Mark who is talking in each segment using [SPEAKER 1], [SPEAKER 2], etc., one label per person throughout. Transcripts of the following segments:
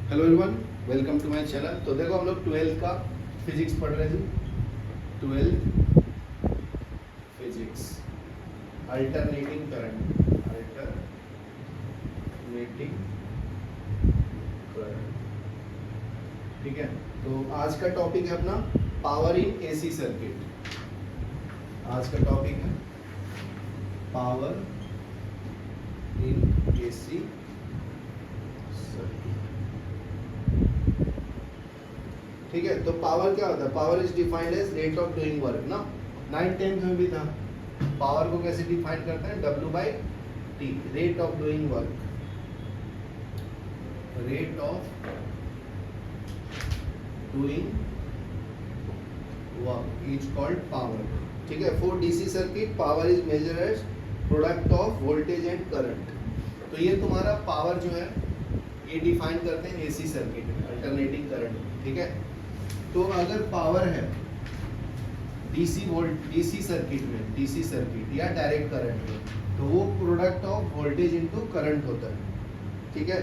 [SPEAKER 1] Hello everyone, welcome to my channel. तो देखो हम लोग 12th का फिजिक्स पढ़ रहे थे। 12th फिजिक्स, अल्टरनेटिंग करंट, ठीक है। तो आज का टॉपिक है अपना पावर इन एसी सर्किट। आज का टॉपिक है पावर इन एसी सर्किट। ठीक है। तो पावर क्या होता है? Power is defined as rate of doing work ना। 9th में भी था। पावर को कैसे डिफाइन करते हैं? W/T, rate of doing work. Rate of doing work is called power. ठीक है। For DC circuit power is measured as product of voltage and current. तो ये तुम्हारा पावर जो है ये डिफाइन करते हैं एसी सर्किट में, अल्टरनेटिंग करंट। ठीक है। तो अगर पावर है डीसी सर्किट में, डीसी सर्किट या डायरेक्ट करंट में, तो वो product of voltage into current होता है। ठीक है।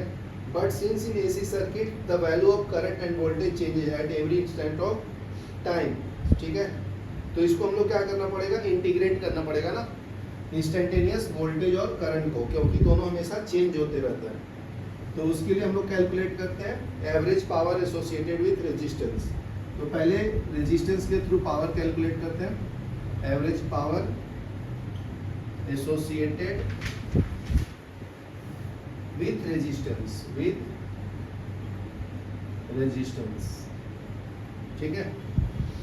[SPEAKER 1] But since in AC circuit the value of current end voltage changes at every instant of time. ठीक है। तो इसको हम लोग क्या करना पड़ेगा? इंटीग्रेट करना पड़ेगा ना इंस्टेंटेनियस वोल्टेज और करंट को, क्योंकि दोनों हमेशा चेंज होते रहता है। तो उसके लिए हम लोग कैलकुलेट करते हैं average power associated with resistance. तो पहले रेजिस्टेंस के थ्रू पावर कैलकुलेट करते हैं। Average power associated with resistance, ठीक है।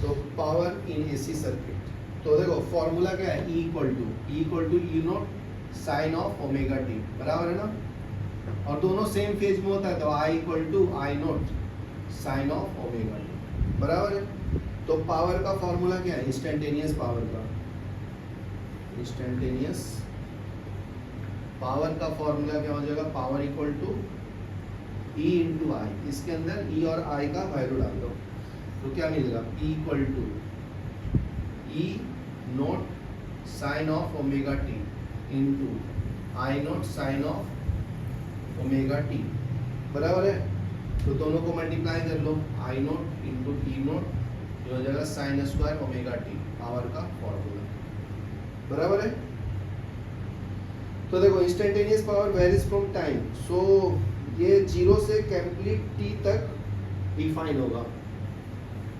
[SPEAKER 1] तो पावर इन एसी सर्किट, तो देखो फॉर्मूला क्या है? Equal to E naught sine of omega T, बराबर है ना। और दोनों सेम फेज में होता है, तो I equal to I naught sine of omega T, बराबर है। तो पावर का फॉर्मूला क्या है? इंस्टेंटेनियस पावर का, इंस्टेंटेनियस पावर का फॉर्मूला क्या हो जाएगा? Power equal to E into I. इसके अंदर ई और आई का वैल्यू डाल दो, तो क्या मिलेगा? P equal to E naught sine of omega T into I naught sine of omega T, बराबर है। तो दोनों को मल्टीप्लाई कर लो, I naught into t naught, जो हो जाएगा sine square omega t, power का फॉर्मूला, बराबर है। तो देखो instantaneous power varies from time, so ये 0 से कंप्लीट t तक डिफाइन होगा।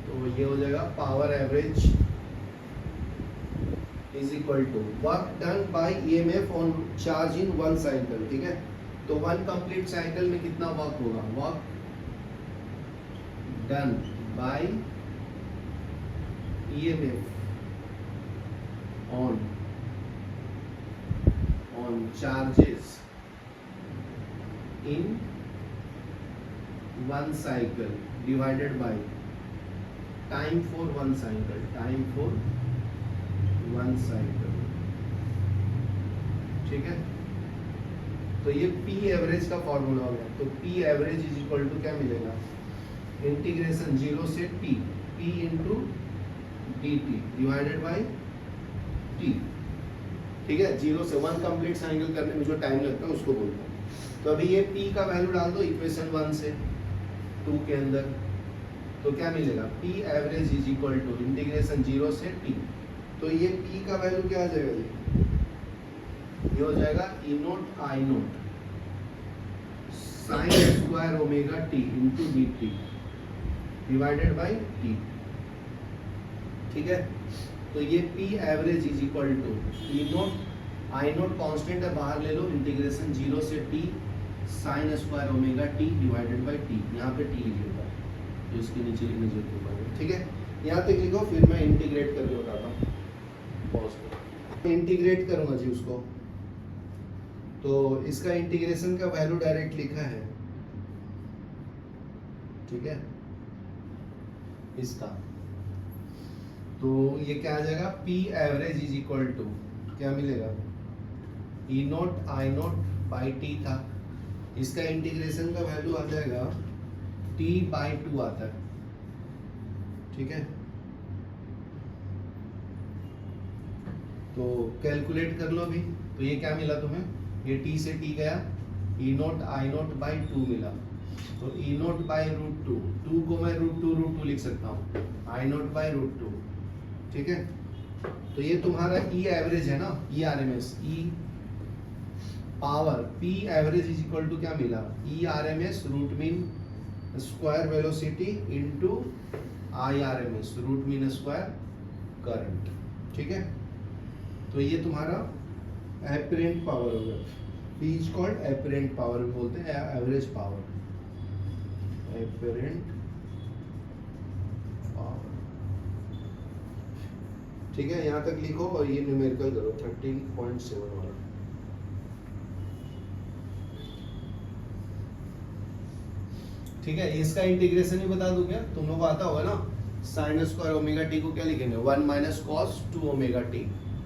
[SPEAKER 1] तो ये हो जाएगा power average is equal to work done by EMF on charge in 1 cycle. ठीक है। तो 1 कंप्लीट साइकिल में कितना वर्क होगा? Work done by EMF on charges in 1 cycle divided by time for 1 cycle, time for 1 cycle. ठीक है। तो ये P एवरेज का फॉर्मूला हो गया। तो P average is equal to क्या मिलेगा? इंटीग्रेशन 0 से T, P into dt divided by T। ठीक है। 0 से 1 कंप्लीट साइकिल करने में जो टाइम लगता है उसको बोलते हैं। तो अभी ये P का वैल्यू डाल दो इक्वेशन 1 से 2 के अंदर, तो क्या मिलेगा? P average is equal to integration 0 से T। तो ये P का वैल्यू क्या आ जाएगा जी? ये हो जाएगा E naught I naught sine square omega T into D T divided by T. ठीक है। तो ये P average is equal to E naught I naught constant है, बाहर ले लो, इंटीग्रेशन 0 से T sine square omega t divided by t. यहाँ पे T लिखिएगा, तो इसके नीचे लिखने की जरूरत पड़ेगी। ठीक है। यहाँ तक लिखो, फिर मैं इंटीग्रेट करके बताता हूँ। इंटीग्रेट करूंगा जी उसको। तो इसका इंटीग्रेशन का वैल्यू डायरेक्ट लिखा है। ठीक है। इसका तो ये क्या आ जाएगा? P average is equal to क्या मिलेगा? E naught I naught by t था, इसका इंटीग्रेशन का वैल्यू आ जाएगा T/2 आता है। ठीक है। तो कैलकुलेट कर लो अभी। तो ये क्या मिला तुम्हें? ये T से T गया, E0 I0 by 2 मिला। तो E naught by root two, two को मैं रूट टू लिख सकता हूँ, I naught by root two. ठीक है, तो ये तुम्हारा ई एवरेज है ना, E R M S, E power P average is equal to क्या मिला, E R M S root mean square velocity into I R M S root mean square current. ठीक है, तो ये तुम्हारा एपरेंट पावर हो गया, P is called apparent power बोलते हैं, एवरेज पावर, एपरेंट पावर। ठीक है, यहां तक लिखो और ये न्यूमेरिकल करो 13.7 वाला। ठीक है, इसका इंटीग्रेशन भी बता दूं क्या, तुम लोग को आता होगा ना, साइन स्क्वायर ओमेगा टी को क्या लिखेंगे, 1 minus cos 2 omega T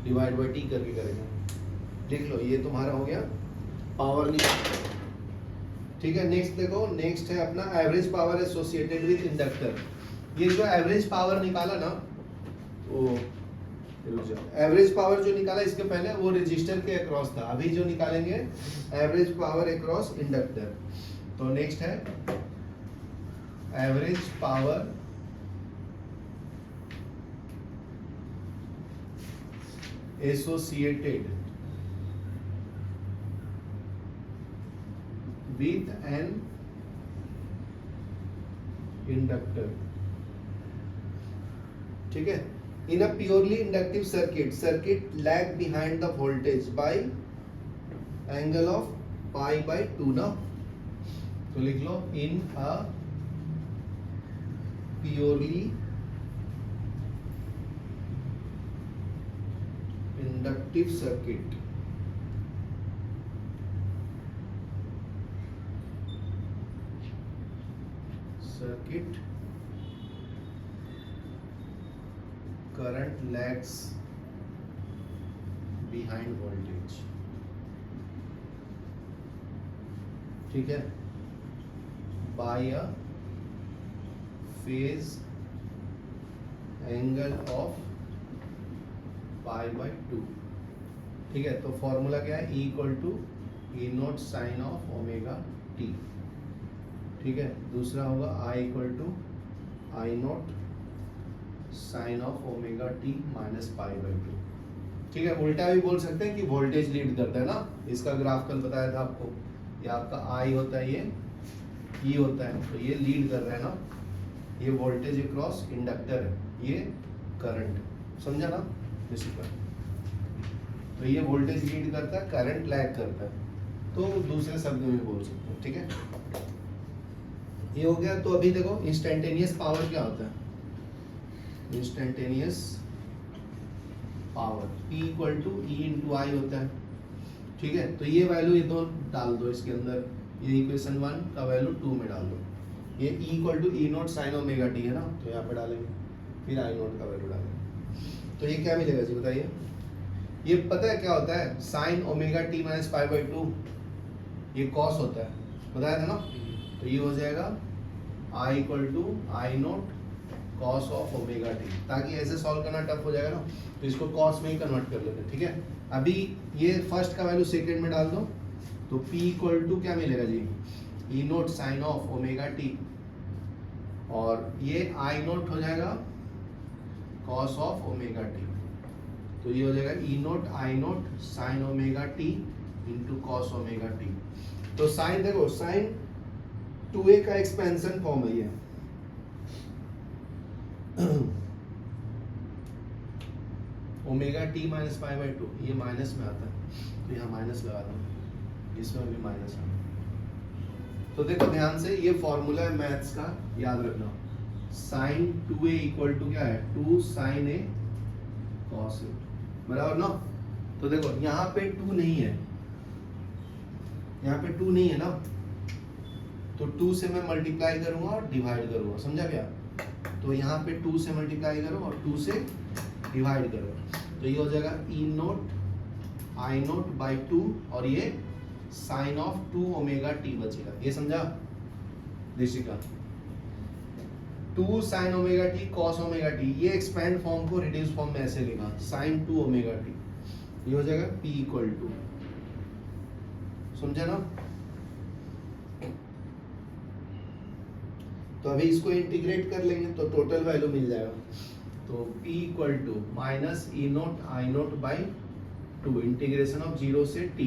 [SPEAKER 1] divide by T करके करेंगे। लिख लो, ये तुम्हारा हो गया पावर निकाल। ठीक है, नेक्स्ट देखो, नेक्स्ट है अपना average power associated with inductor. ये जो एवरेज पावर निकाला ना, वो एवरेज पावर जो निकाला इसके पहले वो रेजिस्टर के अक्रॉस था, अभी जो निकालेंगे एवरेज पावर अक्रॉस इंडक्टर। तो नेक्स्ट है average power associated with an inductor। ठीक है, in a purely inductive circuit lag behind the voltage by angle of pi by 2 ना, तो लिख लो in a purely inductive circuit current lags behind voltage। ठीक है, by a phase angle of pi by 2। ठीक है, तो फॉर्मूला क्या है, E equal to E naught sine of omega T. ठीक है, दूसरा होगा I equal to I naught sine of omega T minus pi by 2। ठीक है, उल्टा भी बोल सकते हैं कि वोल्टेज लीड करता है ना, इसका ग्राफ कल बताया था आपको, ये आपका I होता है, ये E होता है, तो ये लीड कर रहा है ना, ये वोल्टेज अक्रॉस इंडक्टर है, ये करंट, समझा ना बेसिकली। तो ये वोल्टेज लीड करता है, करंट लैग करता है, तो दूसरे शब्द में बोल सकते हैं। ठीक है, ये हो गया। तो अभी देखो इंस्टेंटेनियस पावर क्या होता है, instantaneous power P equal to E into I होता है। ठीक है, तो ये वैल्यू ये दो डाल दो इसके अंदर, ये इक्वेशन 1 का वैल्यू 2 में डाल दो, ये E equal to E naught sine omega T है ना, तो यहाँ पे डालेंगे, फिर आई नोट का वैल्यू डालेंगे, तो ये क्या मिलेगा जी बताइए। ये पता है क्या होता है, sign omega T minus pi by 2, ये कॉस होता है, बताया था ना, तो ये हो जाएगा I equal to I naught cos of omega T, ताकि ऐसे सॉल्व करना टफ हो जाएगा ना, तो इसको कॉस में ही कन्वर्ट कर लेते हैं। ठीक है, अभी ये फर्स्ट का वैल्यू सेकंड में डाल दो, तो P इक्वल टू क्या मिलेगा जी, E naught sine of omega t, और ये आई नोट हो जाएगा कॉस ऑफ ओमेगा टी, तो ये हो जाएगा E naught I naught sine omega T into cos omega t. तो साइन देखो, साइन 2a का एक्सपेंशन फॉर्म है ये, omega T minus pi by 2, ये माइनस में आता है, तो यहाँ माइनस लगा दो, इसमें भी माइनस है। तो देखो ध्यान से, ये फॉर्मूला है मैथ्स का, याद रखना, साइन 2a इक्वल टू क्या है, 2 साइन a कॉस a, बराबर ना। तो देखो यहाँ पे 2 नहीं है, यहाँ पे 2 नहीं है ना, तो 2 से मैं मल्टीप्लाई करूंगा और डिवाइड करूंगा, समझा क्या। तो यहाँ पे 2 से मल्टीप्लाई करो और 2 से डिवाइड करो, तो ये हो जाएगा E naught I naught by 2, और ये साइन ऑफ 2 ओमेगा टी बचेगा, ये समझा Rishika. 2 sign omega T cos omega t, ये एक्सपेंड फॉर्म को रिड्यूस फॉर्म में ऐसे लिखा, साइन 2 ओमेगा टी, ये हो जाएगा P इक्वल टू, समझा ना। तो अभी इसको इंटीग्रेट कर लेंगे तो टोटल वैल्यू मिल जाएगा। तो P equal to minus E naught I naught by 2 integration of 0 से t,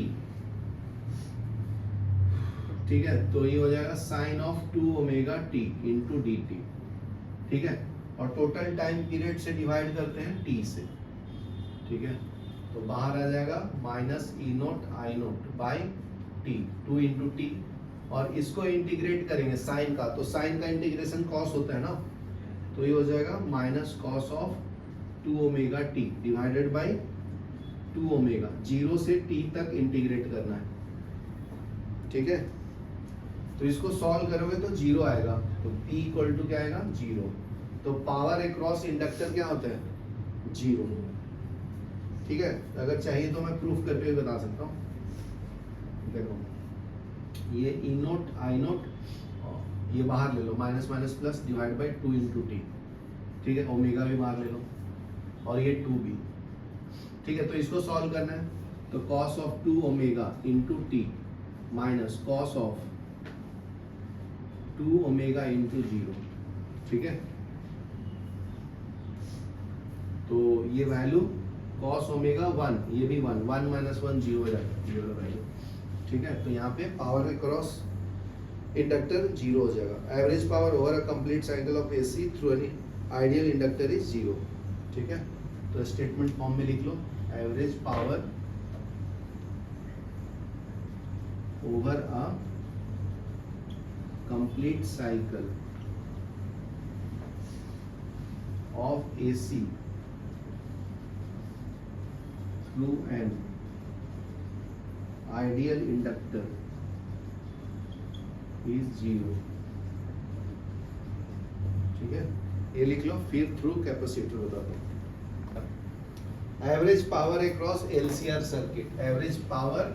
[SPEAKER 1] ठीक है। तो ये हो जाएगा sine of 2 omega T into D T, ठीक है। और टोटल टाइम पीरियड से डिवाइड करते हैं t से, ठीक है। तो बाहर आ जाएगा minus E naught I naught by T 2 into T, और इसको इंटीग्रेट करेंगे साइन का, तो साइन का इंटीग्रेशन कॉस होता है ना, तो ये हो जाएगा minus cos of 2 omega t divided by 2 omega, 0 से t तक इंटीग्रेट करना है, ठीक है। तो इसको सॉल्व करोगे तो 0 आएगा, तो p इक्वल टू क्या आएगा 0। तो पावर अक्रॉस इंडक्टर क्या होता है 0, ठीक है। अगर चाहिए तो मैं प्रूफ करके भी बता सकता हूँ। देखो ये ई नोट आई नोट ये बाहर ले लो, minus minus plus divide by 2 into t, ठीक है। ओमेगा भी बाहर ले लो और ये 2 भी, ठीक है। तो इसको सॉल्व करना है, तो cos of 2 omega into T minus cos of 2 omega into 0, ठीक है। तो ये वैल्यू कॉस ओमेगा 1, ये भी 1 माइनस 1 0 हो जाएगा, 0 वैल्यू, ठीक है। तो यहाँ पे पावर अक्रॉस इंडक्टर 0 हो जाएगा। Average power over a complete cycle of AC through any ideal inductor is 0, ठीक है। तो स्टेटमेंट फॉर्म में लिख लो, average power over a complete cycle of AC through an ideal inductor is 0, ठीक है। ये लिख लो, फिर थ्रू कैपेसिटर बता दो। Average power across LCR circuit, average power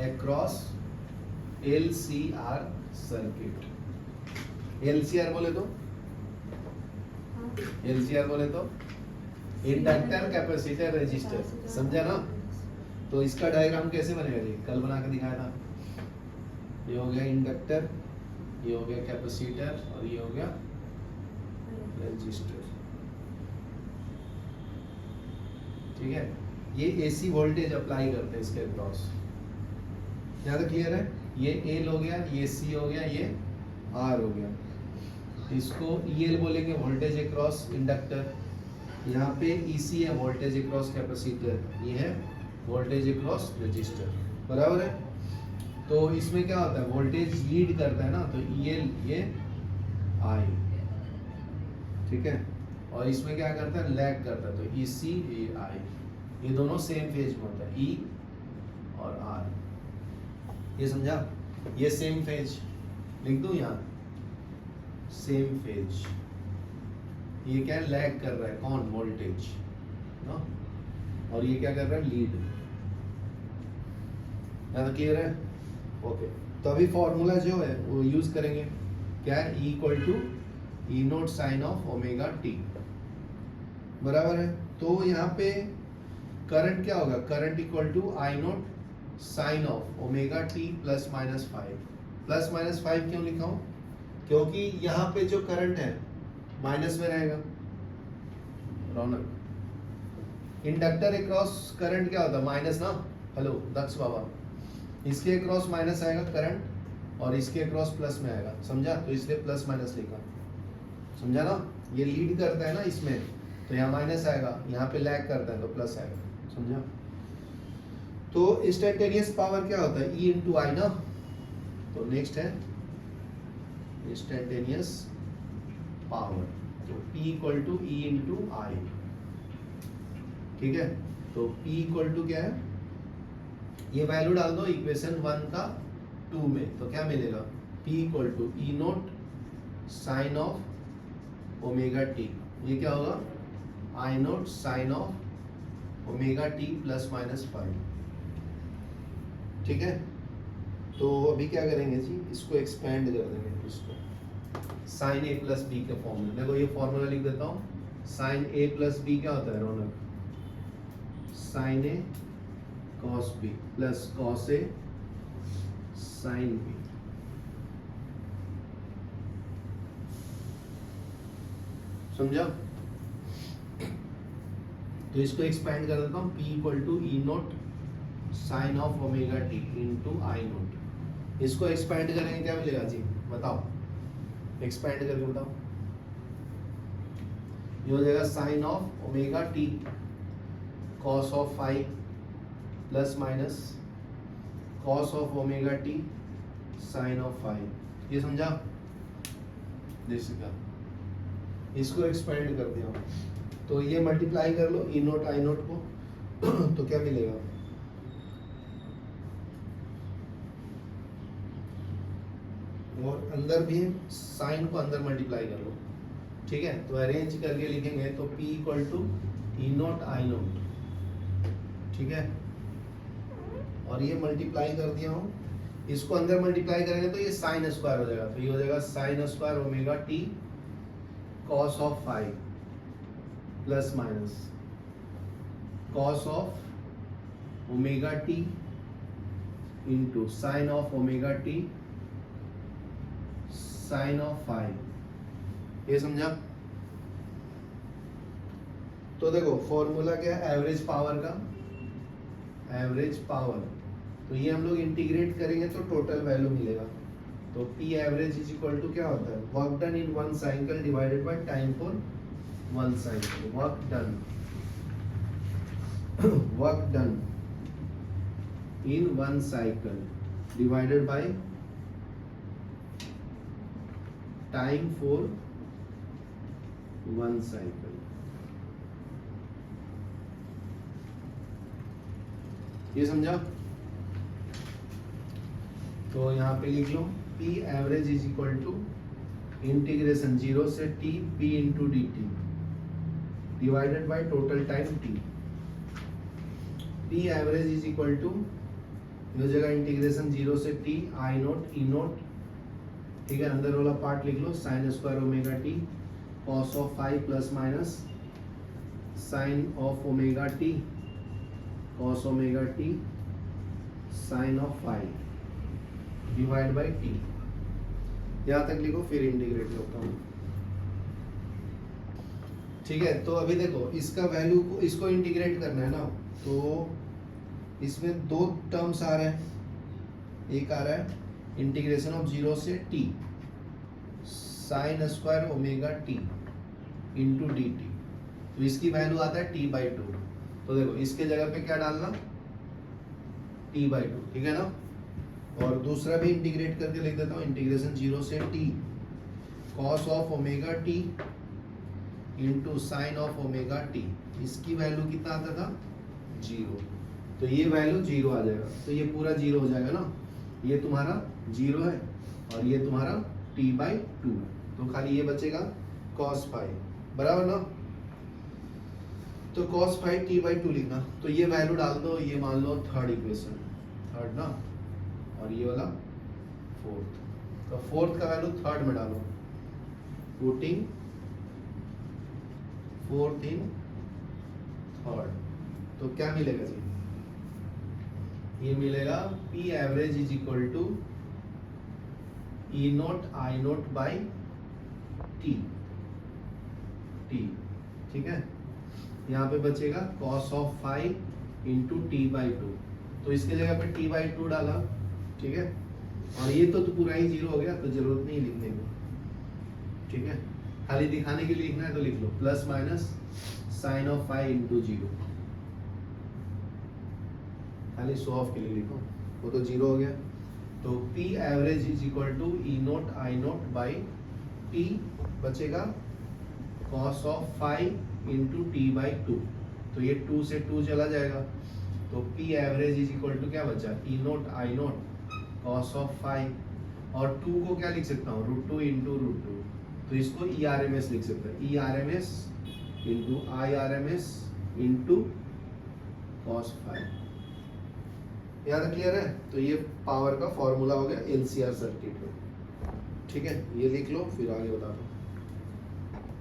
[SPEAKER 1] across LCR circuit, LCR बोले तो इंडक्टर कैपेसिटर रेजिस्टर, समझा ना। तो इसका डायग्राम कैसे बनेगा जी, कल बना के दिखाया था। ये हो गया इंडक्टर, ये हो गया कैपेसिटर और ये हो गया रेजिस्टर, ठीक है। ये एसी वोल्टेज अप्लाई करते हैं इसके अक्रॉस, यहाँ तक क्लियर है। ये एल हो गया, ये सी हो गया, ये आर हो गया। इसको ईएल बोलेंगे वोल्टेज अक्रॉस इंडक्टर, यहाँ पे ईसी है वोल्टेज अक्रॉस कैपेसिटर, ये है वोल्टेज अक्रॉस रेजिस्टर, बराबर है। तो इसमें क्या होता है, वोल्टेज लीड करता है ना, तो ईएल ये आई, ठीक है। और इसमें क्या करता है, लैग करता है, तो ईसी ये आई, ये दोनों सेम फेज में होता है, ई और आर, ये समझा। ये सेम फेज लिख दूं यहाँ, सेम फेज। ये क्या लैग कर रहा है, कौन, वोल्टेज ना, और ये क्या कर रहा है, लीड। यहाँ क्लियर है, ओके। तो अभी फॉर्मूला जो है वो यूज करेंगे, क्या है, E equal to E naught sine of omega T, बराबर है। तो यहाँ पे करंट क्या होगा, current equal to I naught sine of omega T plus minus 5। Plus minus 5 क्यों लिखा हूँ, क्योंकि यहाँ पे जो करंट है माइनस में रहेगा, रौनक। इंडक्टर अक्रॉस करंट क्या होता है, माइनस ना, हेलो दक्ष बाबा, इसके अक्रॉस माइनस आएगा करंट और इसके अक्रॉस प्लस में आएगा, समझा। तो इसलिए प्लस माइनस लिखा, समझा ना। ये लीड करता है ना इसमें, तो यहाँ माइनस आएगा, यहाँ पे लैग करता है तो प्लस आएगा, समझा। तो इंस्टेंटेनियस पावर क्या होता है, ई इंटू आई ना। तो नेक्स्ट है इंस्टेंटेनियस पावर, तो P equal to E into I, ठीक है। तो P इक्वल टू क्या है, ये वैल्यू डाल दो इक्वेशन 1 का 2 में, तो क्या मिलेगा, P equal to E naught sine of omega t, ये क्या होगा, I naught sine of omega T plus minus 5, ठीक है। तो अभी क्या करेंगे जी, इसको एक्सपेंड कर देंगे, इसको साइन ए प्लस बी के फॉर्म में। देखो ये फॉर्मूला लिख देता हूँ, साइन ए प्लस बी क्या होता है Raunak, sine A cos B plus cos A sine B, समझा? तो इसको एक्सपेंड कर देता हूँ, P equal to E naught sine of omega T into I naught. इसको एक्सपेंड करेंगे क्या मिलेगा जी, बताओ, एक्सपेंड करके बताओ। ये हो जाएगा sine of omega T cos of phi plus minus cos of omega T sine of phi. ये समझा? इसको एक्सपेंड कर दिया तो ये मल्टीप्लाई कर लो ई नोट आई नोट को तो क्या मिलेगा, और अंदर भी साइन को अंदर मल्टीप्लाई कर लो, ठीक है? तो अरेंज करके लिखेंगे तो P equal to E naught I naught, ठीक है? और ये मल्टीप्लाई कर दिया हूँ, इसको अंदर मल्टीप्लाई करेंगे तो ये साइन स्क्वायर हो जाएगा, तो ये हो जाएगा sine square omega T cos of five plus minus cos of omega T into sine of omega T sine of five. ये समझा? तो देखो फॉर्मूला क्या है एवरेज पावर का, एवरेज पावर, तो ये हम लोग इंटीग्रेट करेंगे तो टोटल वैल्यू मिलेगा। तो P average is equal to क्या होता है, work done in one cycle divided by time for one cycle. Work done in one cycle divided by time for one cycle. ये समझा? तो यहाँ पे लिख लो P average is equal to integration 0 से T P into D T divided by total time T। P average is equal to हो जाएगा इंटीग्रेशन 0 से T आई नोट ई नोट, ठीक है? अंदर वाला पार्ट लिख लो sine square omega T cos of five plus minus sine of omega T cos omega T sine of five divide by t. यहां तक लिखो, फिर इंटीग्रेट करता हूं, ठीक है? तो अभी देखो इसका वैल्यू को इसको इंटीग्रेट करना है ना, तो इसमें दो टर्म्स आ रहे हैं, एक आ रहा है इंटीग्रेशन ऑफ 0 से t sine square omega T into D T, तो इसकी वैल्यू आता है t/2। तो देखो इसके जगह पे क्या डालना, t/2, ठीक है ना? और दूसरा भी इंटीग्रेट करके लिख देता हूँ, इंटीग्रेशन 0 से t cos of omega T into sine of omega T, इसकी वैल्यू कितना आता था 0, तो ये वैल्यू 0 आ जाएगा, तो ये पूरा 0 हो जाएगा ना, ये तुम्हारा 0 है और ये तुम्हारा t/2 है, तो खाली ये बचेगा cos फाइव, बराबर ना? तो cos फाइव t/2 लिखना, तो ये वैल्यू डाल दो, ये मान लो थर्ड इक्वेशन, थर्ड ना, और ये वाला फोर्थ, तो फोर्थ का वैल्यू थर्ड में डालो, पुटिंग फोर्थ इन थर्ड, तो क्या मिलेगा जी, ये मिलेगा P average is equal to E naught I naught by T, ठीक है? यहाँ पे बचेगा cos of five into t/2, तो इसके जगह पे t/2 डाला, ठीक है? और ये तो पूरा ही 0 हो गया, तो जरूरत नहीं लिखने की, ठीक है? खाली दिखाने के लिए लिखना है तो लिख लो plus minus sine of five into 0, खाली शो ऑफ के लिए लिखो, वो तो 0 हो गया। तो P average is equal to E naught I naught by T, बचेगा cos of five into t/2, तो ये 2 से 2 चला जाएगा, तो P average is equal to क्या बचा, E naught I naught cos of five, और 2 को क्या लिख सकता हूँ √2 इंटू √2, तो इसको ERMS लिख सकते हैं, ERMS into IRMS into cos five. यहाँ तक क्लियर है? तो ये पावर का फॉर्मूला हो गया LCR सर्किट में, ठीक है? ये लिख लो, फिर आगे बता दो,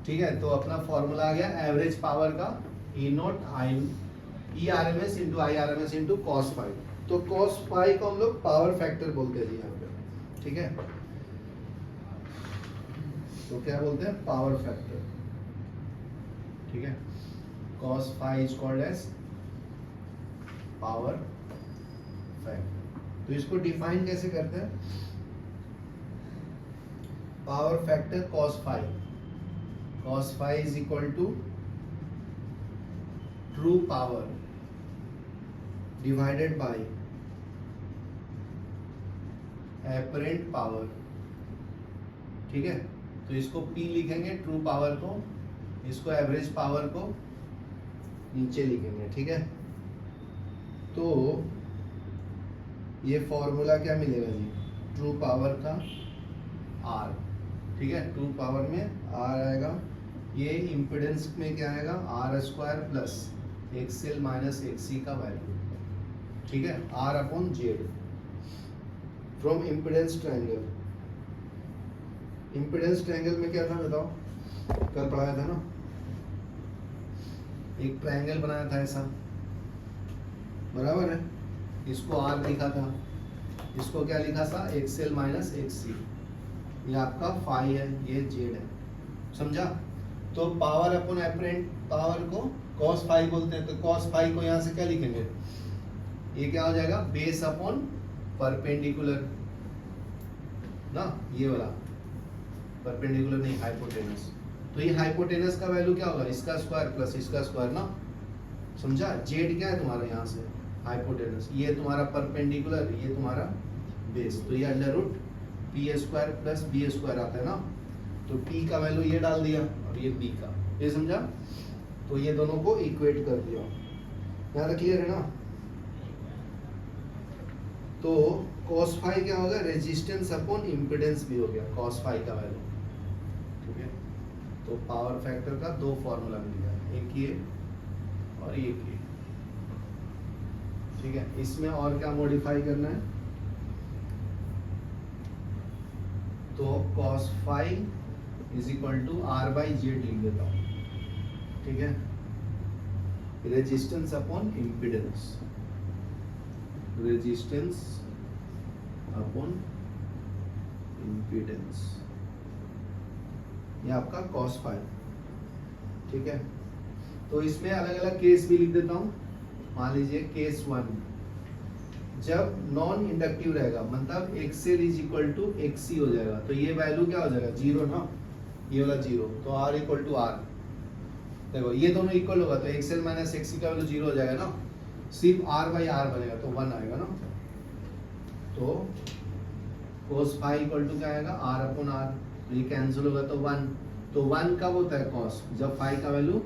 [SPEAKER 1] ठीक है? तो अपना फॉर्मूला आ गया एवरेज पावर का ई नोट आई ERMS into IRMS into cos five. तो cos फाइव को हम लोग पावर फैक्टर बोलते हैं जी यहाँ पे, ठीक है? तो क्या बोलते हैं, पावर फैक्टर। ठीक है, cos phi is called as power factor. तो इसको डिफाइन कैसे करते हैं? Power factor cos phi is equal to true power divided by apparent power. ठीक है, तो इसको P लिखेंगे ट्रू पावर को, इसको एवरेज पावर को नीचे लिखेंगे। ठीक है, तो ये फॉर्मूला क्या मिलेगा जी? ट्रू पावर का R। ठीक है, ट्रू पावर में R आएगा, ये इम्पिडेंस में क्या आएगा? R square plus XL minus XC का वैल्यू। ठीक है, R upon Z from impedance triangle. Impedance triangle में क्या था बताओ? कल पढ़ाया था ना, एक ट्रायंगल बनाया था ऐसा, बराबर है। इसको R लिखा था, इसको क्या लिखा था? XL minus XC. ये आपका फाई है, ये जेड है, समझा? तो पावर अपॉन एपरेंट पावर को cos फाई बोलते हैं, तो cos फाई को यहाँ से क्या लिखेंगे? ये क्या हो जाएगा? बेस अपॉन परपेंडिकुलर ना, ये वाला परपेंडिकुलर नहीं, हाइपोटेनस। तो ये हाइपोटेनस का वैल्यू क्या होगा? इसका स्क्वायर प्लस इसका स्क्वायर ना, समझा? जेड क्या है तुम्हारा यहाँ से? हाइपोटेनस। ये तुम्हारा परपेंडिकुलर, ये तुम्हारा बेस। तो ये under root P square plus B square आता है ना, तो p का वैल्यू ये डाल दिया और ये b का, ये समझा? तो ये दोनों को इक्वेट कर दिया। यहाँ तक क्लियर है ना? तो cos फाई क्या होगा? रेजिस्टेंस अपॉन इम्पिडेंस भी हो गया cos फाई का वैल्यू। ठीक है, तो पावर फैक्टर का दो फॉर्मूला मिल गया, एक ये और एक ये। ठीक है, इसमें और क्या मॉडिफाई करना है? तो cos phi is equal to R by Z लिख देता हूँ। ठीक है, resistance upon impedance, resistance upon impedance, ये आपका cos फाई। ठीक है, तो इसमें अलग अलग केस भी लिख देता हूँ। मान लीजिए केस 1, जब नॉन इंडक्टिव रहेगा, मतलब XL is equal to XC हो जाएगा, तो ये वैल्यू क्या हो जाएगा? जीरो ना, ये वाला जीरो, तो आर इक्वल टू आर। देखो ये दोनों इक्वल होगा तो एक्सएल माइनस एक्सी का वैल्यू जीरो हो जाएगा ना, सिर्फ आर बाई आर बनेगा तो 1 आएगा ना। तो cos फाई इक्वल टू क्या आएगा? आर अपॉन आर, तो ये कैंसिल होगा तो 1। तो 1 कब होता है cos? जब फाई का वैल्यू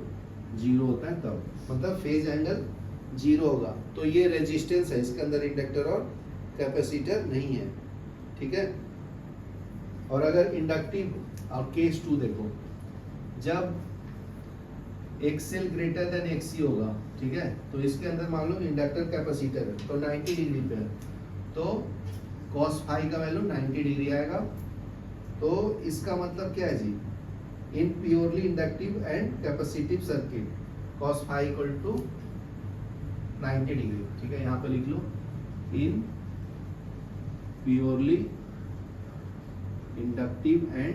[SPEAKER 1] जीरो होता है तब, मतलब फेज एंगल जीरो होगा। तो ये रेजिस्टेंस है, इसके अंदर इंडक्टर और कैपेसिटर नहीं है। ठीक है, और अगर इंडक्टिव और केस 2 देखो, जब एक्सएल ग्रेटर देन एक्सी होगा, ठीक है, तो इसके अंदर मान लो इंडक्टर कैपेसिटर है, तो 90 डिग्री पे है, तो cos फाई का वैल्यू 90 डिग्री आएगा। तो इसका मतलब क्या है जी? In purely inductive and capacitive circuit cos phi equal to 90 degree. ठीक है, यहाँ पे लिख लो, in purely inductive and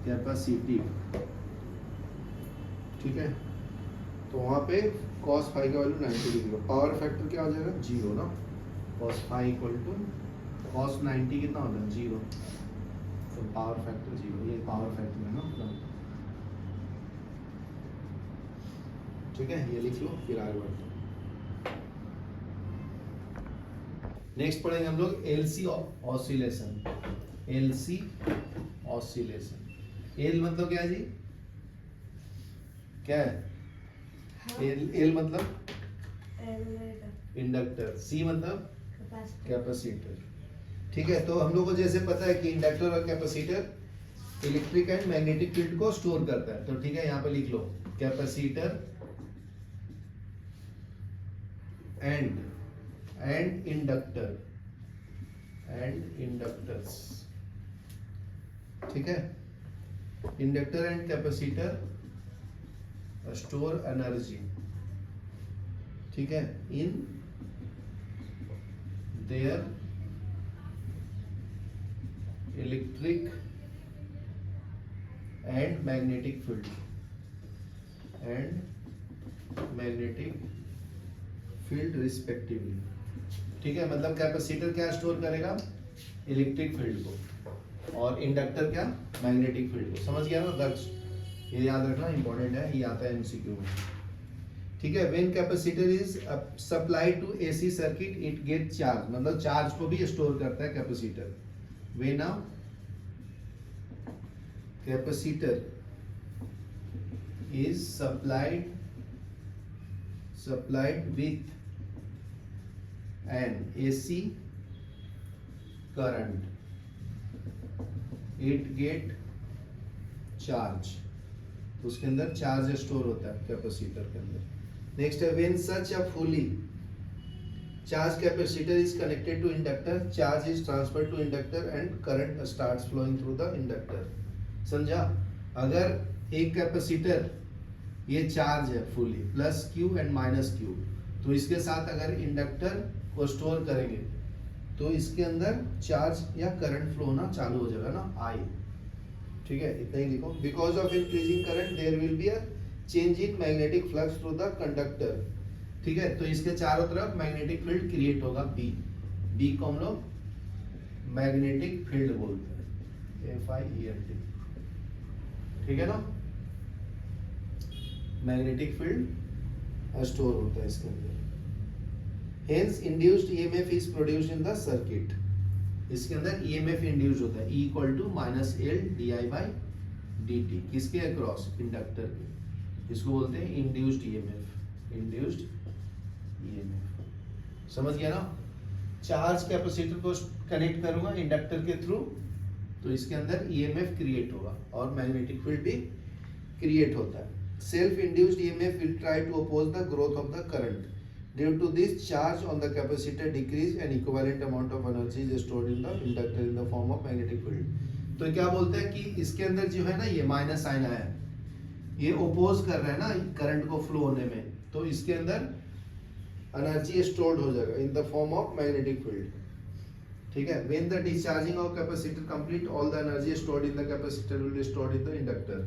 [SPEAKER 1] capacitive. ठीक है, तो वहां पे cos फाई का वैल्यू 90 डिग्री, पावर फैक्टर क्या हो जाएगा? जीरो ना, cos phi equal to cos 90 कितना होता है? जीरो, तो पावर फैक्टर जीरो, ये पावर फैक्टर है ना। ठीक है, ये लिख लो, फिर आगे बढ़ते हैं। नेक्स्ट पढ़ेंगे हम लोग LC oscillation. LC oscillation, L मतलब क्या है जी? क्या है? एल मतलब इंडक्टर, सी मतलब कैपेसिटर। ठीक है, तो हम लोग को जैसे पता है कि इंडक्टर और capacitor electric and magnetic field को स्टोर करता है, तो ठीक है, यहाँ पे लिख लो कैपेसिटर एंड इंडक्टर्स। ठीक है, inductor and capacitor store energy, ठीक है, in their electric and magnetic field. And magnetic field respectively. ठीक है, मतलब कैपेसिटर क्या स्टोर करेगा, इलेक्ट्रिक फील्ड को, और इंडक्टर क्या, मैग्नेटिक फील्ड को। समझ गया ना दक्ष, ये याद रखना इंपॉर्टेंट है, ये आता है एमसीक्यू में। ठीक है, when capacitor is supplied to AC circuit it get charge, मतलब चार्ज को भी स्टोर करता है capacitor. When a capacitor is supplied with an AC current it get charge, तो उसके अंदर चार्ज स्टोर होता है कैपेसिटर के अंदर। नेक्स्ट है when such a fully charge capacitor is connected to inductor charge is transferred to inductor and current starts flowing through the inductor. समझा, अगर एक कैपेसिटर ये चार्ज है fully plus Q and minus Q, तो इसके साथ अगर इंडक्टर को स्टोर करेंगे तो इसके अंदर चार्ज या करंट फ्लो होना चालू हो जाएगा ना, आई। ठीक है, इतना ही लिखो। Because of increasing current there will be a change in magnetic flux through the conductor. ठीक है, तो इसके चारों तरफ मैग्नेटिक फील्ड क्रिएट होगा, बी को हम लोग मैग्नेटिक फील्ड बोलते हैं, FIELD। ठीक है ना, मैग्नेटिक फील्ड स्टोर होता है इसके अंदर। Hence induced EMF is produced in the circuit। इसके अंदर EMF इंड्यूस होता है, E equal to minus L DI/dt, किसके अक्रॉस, इंडक्टर के। इसको बोलते हैं इंड्यूस्ड EMF, इंड्यूस्ड EMF। समझ गया ना, चार्ज कैपेसिटर को कनेक्ट करूंगा इंडक्टर के थ्रू, तो इसके अंदर EMF क्रिएट होगा और मैग्नेटिक फील्ड भी क्रिएट होता है। Self-induced EMF will try to oppose the growth of the current. Due to this, charge on the capacitor decrease and equivalent amount of energy is stored in the inductor in the form of magnetic field. तो क्या बोलते हैं कि इसके अंदर जो है ना ये माइनस साइन आया है, ये ओपोज कर रहा है ना करंट को फ्लो होने में, तो इसके अंदर एनर्जी स्टोर्ड हो जाएगा in the form of magnetic field. ठीक है, when the discharging of capacitor complete all the energy stored in the capacitor will be stored in the inductor.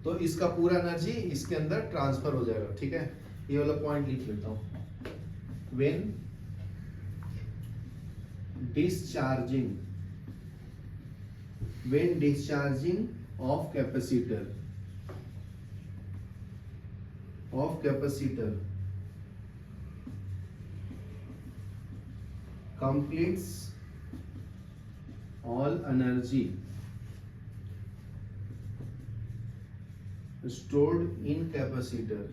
[SPEAKER 1] तो इसका पूरा एनर्जी इसके अंदर ट्रांसफर हो जाएगा। ठीक है, ये वाला पॉइंट लिख लेता हूं। When discharging of capacitor completes all energy stored in capacitor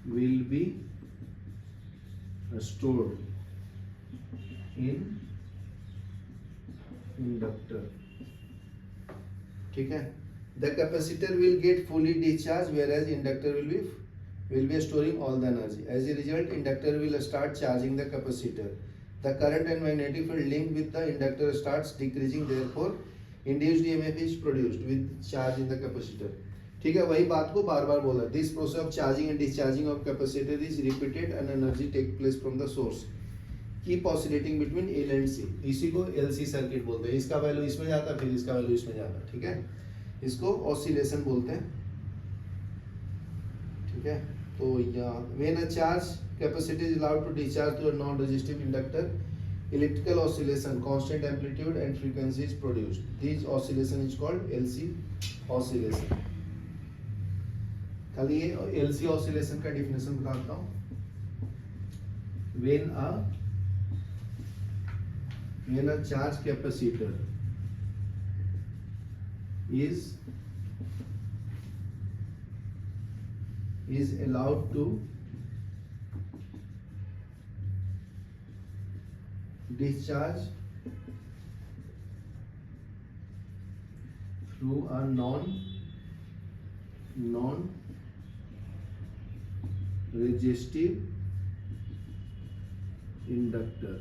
[SPEAKER 1] will be stored in inductor। ठीक है, the capacitor will get fully discharged whereas inductor will be storing all the energy. As a result, inductor will start charging the capacitor. The current and magnetic field linked with the inductor starts decreasing, therefore induced EMF is produced with charge in the capacitor। ठीक है, वही बात को बार बार बोला। This process of charging and discharging of capacitor is repeated and energy take place from the source। Keep oscillating between L and C। इसी को LC circuit बोलते हैं। इसका वैल्यू इसमें जाता है, फिर इसका वैल्यू इसमें जाता है। ठीक है, इसको ऑसिलेशन बोलते हैं। ठीक है, तो यहाँ when a charge capacity is allowed to discharge to a non-resistive inductor, electrical oscillation, constant amplitude and frequency is produced. This oscillation is called LC oscillation। खाली ये LC oscillation का definition बताता हूँ। When a charge capacitor is allowed to discharge through a non-resistive inductor,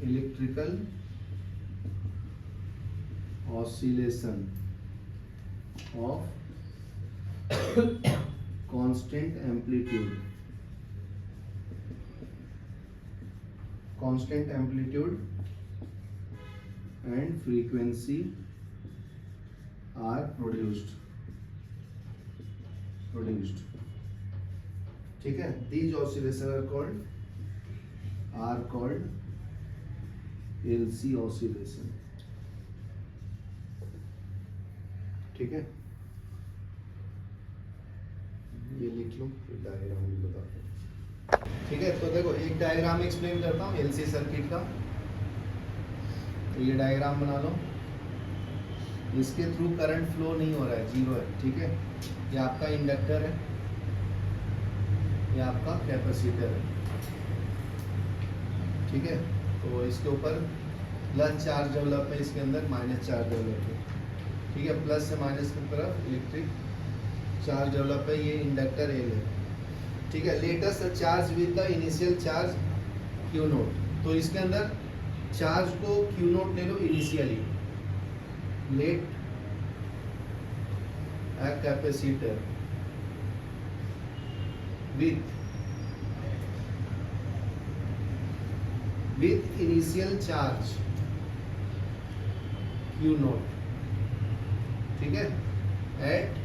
[SPEAKER 1] electrical oscillation of constant amplitude constant amplitude and frequency are produced. ठीक है, these oscillations are called LC oscillation. ठीक है, ये लिख लो, diagram भी बताते हैं. ठीक है, तो देखो एक डायग्राम एक्सप्लेन करता हूँ एलसी सर्किट का. तो ये डायग्राम बना लो. इसके थ्रू करंट फ्लो नहीं हो रहा है, जीरो है. ठीक है, ये आपका इंडक्टर है, ये आपका कैपेसिटर है. ठीक है, तो इसके ऊपर प्लस चार्ज डेवलप है, इसके अंदर माइनस चार्ज डेवलप है. ठीक है, प्लस से माइनस की तरफ इलेक्ट्रिक चार्ज डेवलप है. ये इंडक्टर एल है. ठीक है, latest charge with the initial charge Q naught. तो इसके अंदर चार्ज को क्यू नोट ले लो initially. Let a capacitor with initial charge q naught. ठीक है, at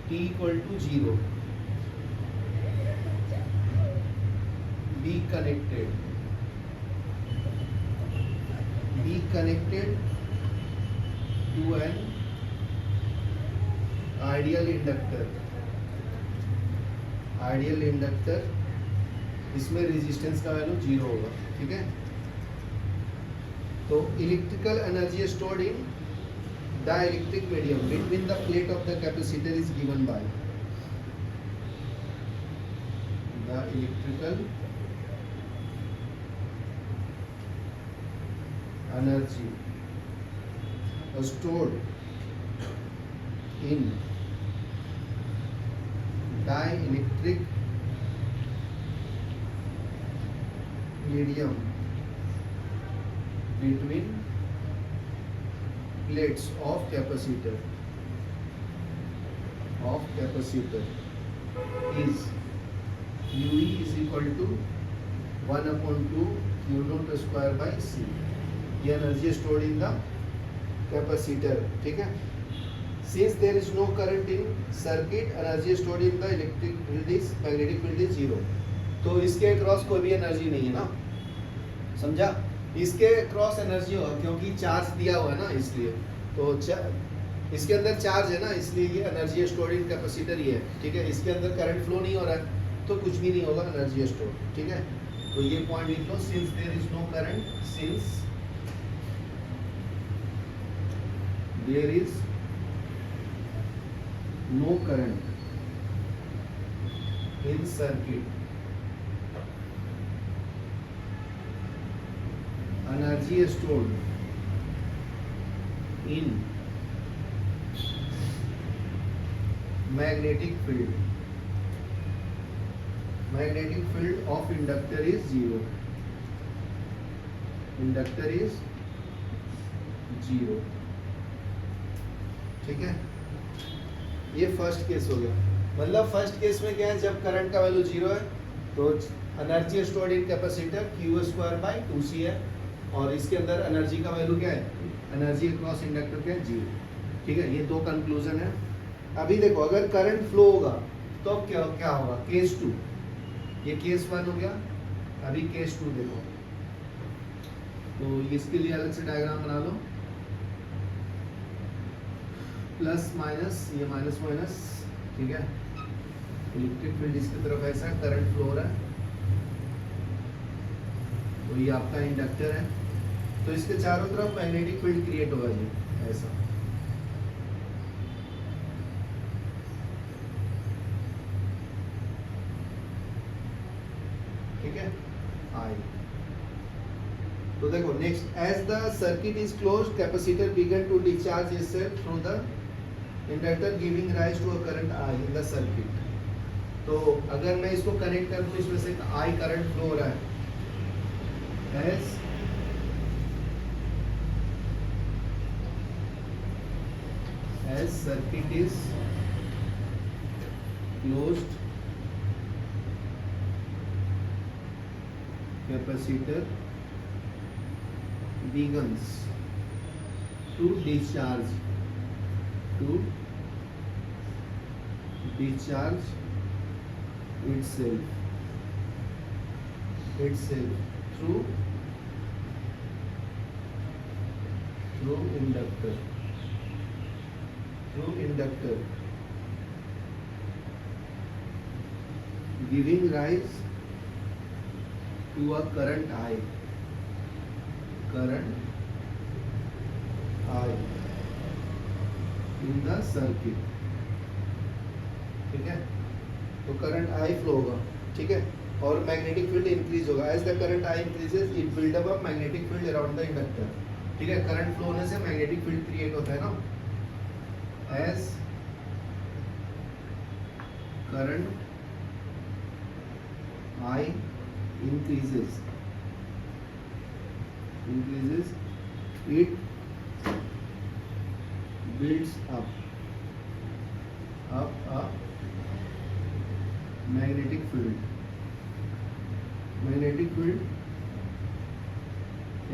[SPEAKER 1] t equal to 0 be connected to an ideal inductor. इसमें रेजिस्टेंस का वैल्यू 0 होगा. ठीक है, तो electrical energy stored in the electric medium between the plate of the capacitor is given by the electrical energy stored in dielectric medium between plates of capacitor is UE is equal to 1/2 Q naught square by C. ये energy stored in the capacitor. ठीक है, since there is no current in circuit, energy stored in the electric field is magnetic field is 0. तो इसके cross कोई भी energy नहीं है ना, समझा. इसके क्रॉस एनर्जी होगा क्योंकि चार्ज दिया हुआ है ना, इसलिए. तो इसके अंदर चार्ज है ना, इसलिए ये एनर्जी स्टोर्ड इन कैपेसिटर ही है. ठीक है, इसके अंदर करंट फ्लो नहीं हो रहा है तो कुछ भी नहीं होगा, एनर्जी स्टोर्ड. ठीक है, तो ये पॉइंट लिख लो. Since there is no current, since there is no current in circuit, energy stored in magnetic field of inductor is 0. Inductor is 0. ठीक है, ये फर्स्ट केस हो गया. मतलब फर्स्ट केस में क्या है, जब करंट का वैल्यू 0 है तो energy stored in capacitor Q square by 2C है. और इसके अंदर एनर्जी का वैल्यू क्या है, एनर्जी क्रॉस इंडक्टर क्या है, 0. ठीक है, ये दो कंक्लूजन है. अभी देखो, अगर करंट फ्लो होगा तो क्या होगा, केस 2. ये केस 1 हो गया. अभी केस 2 देखो, तो इसके लिए अलग से डायग्राम बना लो. प्लस माइनस, ये माइनस माइनस. ठीक है, इलेक्ट्रिक फील्ड इसकी तरफ ऐसा करंट फ्लो हो रहा है. तो ये आपका इंडक्टर है, तो इसके चारों तरफ मैग्नेटिक फील्ड क्रिएट होगा, ये ऐसा. ठीक है, आई. तो देखो next, as the circuit is closed, capacitor begin to discharge itself through the inductor giving rise to a current I in the circuit. तो अगर मैं इसको कनेक्ट करूं तो इसमें से I करंट फ्लो हो रहा है. as circuit is closed, capacitor begins to discharge itself through inductor, giving rise to a current I in the circuit. ठीक है, तो करंट I फ्लो होगा, ठीक है, और मैग्नेटिक फील्ड इंक्रीज होगा. As the current I increases it build up a magnetic field around the inductor. ठीक है, करंट फ्लो होने से मैग्नेटिक फील्ड क्रिएट होता है ना. As current I increases it builds up a magnetic field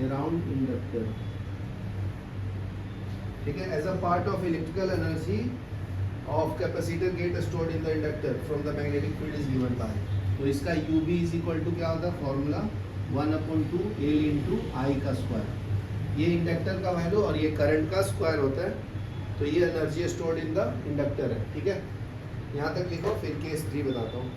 [SPEAKER 1] around inductor. ठीक है, as a part of electrical energy of capacitor get stored in the inductor from the magnetic field is given by. तो इसका UB is equal to क्या होता है, formula 1/2 L into आई का square. ये inductor का वैल्यू और ये करंट का स्क्वायर होता है. तो ये energy stored in the inductor है. ठीक है, यहाँ तक लिखो, फिर केस 3 बताता हूँ.